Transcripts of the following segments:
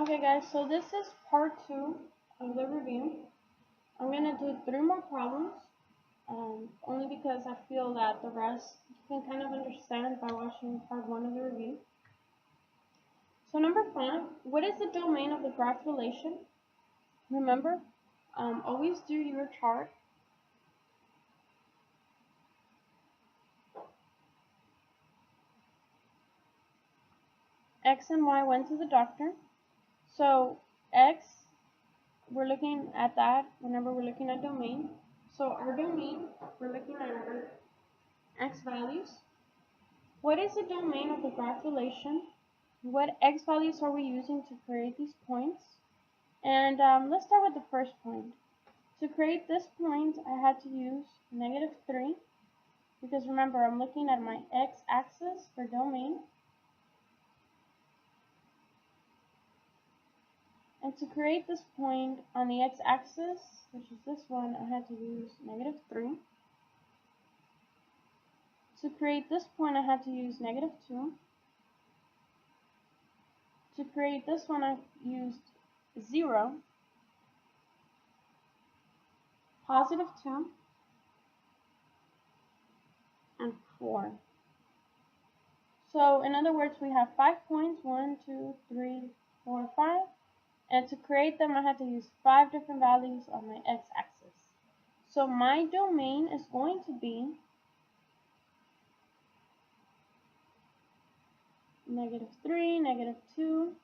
Okay guys, so this is part 2 of the review. I'm going to do 3 more problems, only because I feel that the rest you can kind of understand by watching part 1 of the review. So number 5, what is the domain of the graph relation? Remember, always do your chart. X and Y went to the doctor. So X, we're looking at that whenever we're looking at domain. So our domain, we're looking at our X values. What is the domain of the graph relation? What X values are we using to create these points? And let's start with the first point. To create this point, I had to use -3, because remember, I'm looking at my x-axis for domain. And to create this point on the x-axis, which is this one, I had to use -3. To create this point, I had to use -2. To create this one, I used 0, +2, and 4. So in other words, we have 5 points, 1, 2, 3, 4, 5. And to create them, I had to use 5 different values on my x-axis. So my domain is going to be -3, -2,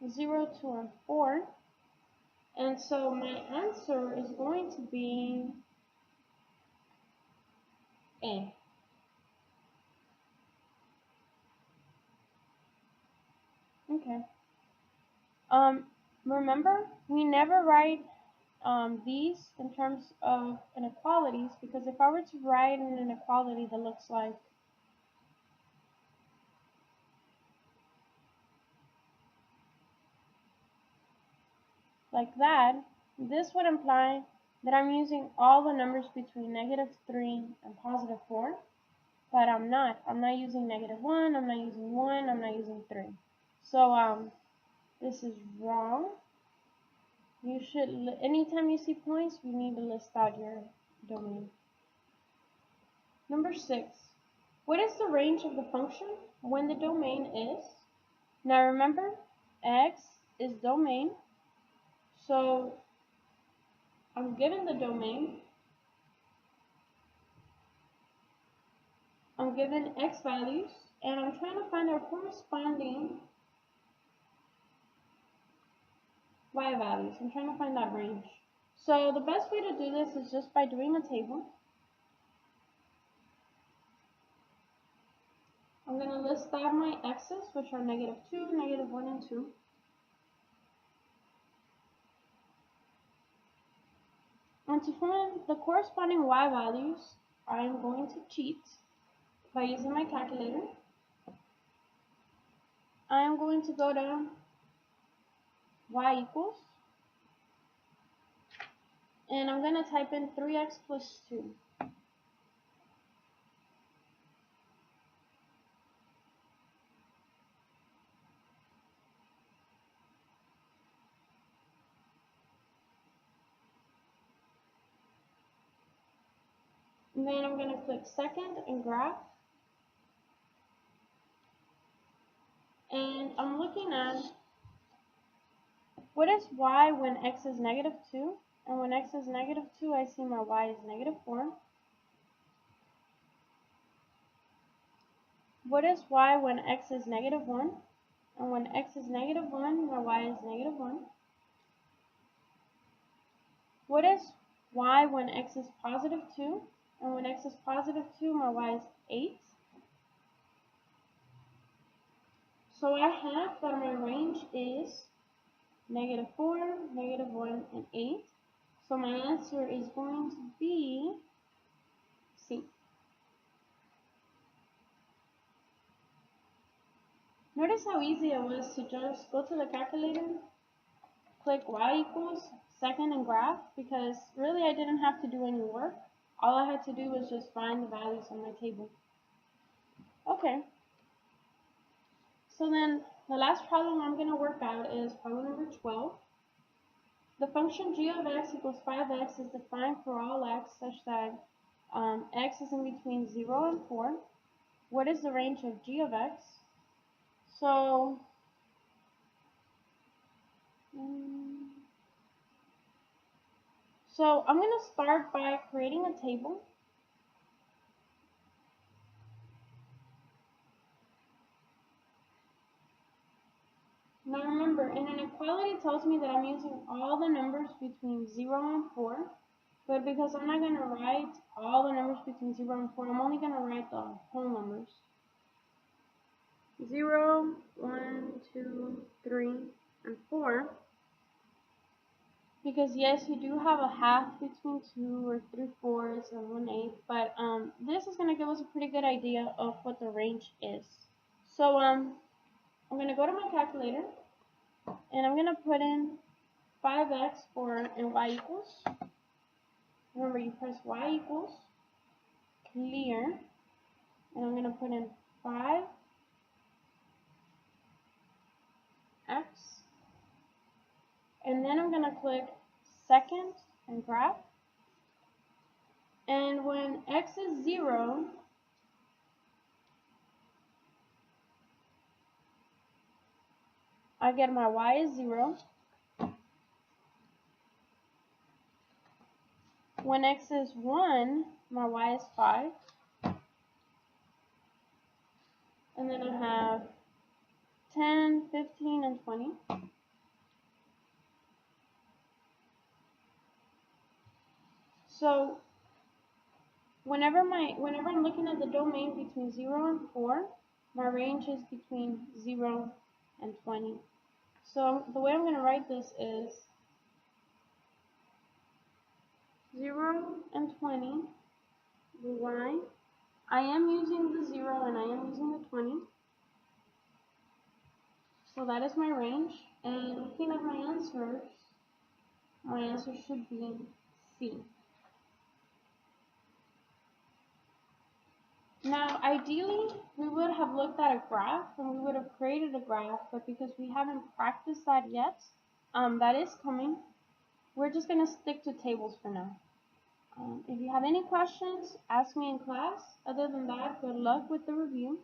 -0, 2, and 4. And so my answer is going to be A. Okay. Remember, we never write these in terms of inequalities, because if I were to write an inequality that looks like that, this would imply that I'm using all the numbers between -3 and +4, but I'm not. I'm not using -1, I'm not using 1, I'm not using 3. So this is wrong. You should, anytime you see points, you need to list out your domain. Number 6. What is the range of the function when the domain is? Now remember, x is domain. So I'm given the domain. I'm given x values, and I'm trying to find our corresponding y values. I'm trying to find that range. So the best way to do this is just by doing a table. I'm going to list out my x's, which are -2, -1, and 2. And to find the corresponding y values, I am going to cheat by using my calculator. I am going to go down y equals, and I'm going to type in 3x plus 2. And then I'm going to click second and graph. And I'm looking at what is y when x is -2. And when x is -2, I see my y is -4. What is y when x is -1? And when x is -1, my y is -1. What is y when x is +2? And when x is +2, my y is 8. So I have that my range is -4, -1, and 8. So my answer is going to be C. Notice how easy it was to just go to the calculator, click y equals, second, and graph, because really I didn't have to do any work. All I had to do was just find the values on my table. Okay. So then the last problem I'm going to work out is problem number 12. The function g of x equals 5x is defined for all x such that x is in between 0 and 4. What is the range of g of x? So, I'm going to start by creating a table. Now remember, an inequality tells me that I'm using all the numbers between 0 and 4, but because I'm not going to write all the numbers between 0 and 4, I'm only going to write the whole numbers. 0, 1, 2, 3, and 4. Because yes, you do have a half between 2 or 3/4 and 1/8, but this is going to give us a pretty good idea of what the range is. So I'm going to go to my calculator, and I'm going to put in 5x and y equals. Remember, you press y equals, clear, and I'm going to put in 5x, and then I'm going to click second and graph. And when x is 0, I get my y is 0. When x is 1, my y is 5. And then I have 10, 15, and 20. So whenever I'm looking at the domain between 0 and 4, my range is between 0 and 20. So the way I'm going to write this is 0 and 20, the y. I am using the 0 and I am using the 20. So that is my range. And looking at my answer should be C. Now, ideally, we would have looked at a graph and we would have created a graph, but because we haven't practiced that yet, that is coming. We're just going to stick to tables for now. If you have any questions, ask me in class. Other than that, good luck with the review.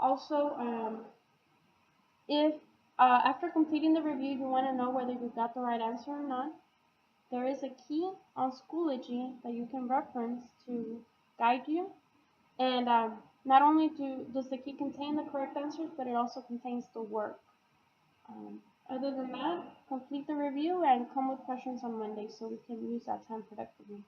Also, if after completing the review you want to know whether you got the right answer or not, there is a key on Schoology that you can reference to guide you. And not only does the key contain the correct answers, but it also contains the work. Other than that, complete the review and come with questions on Monday so we can use that time productively.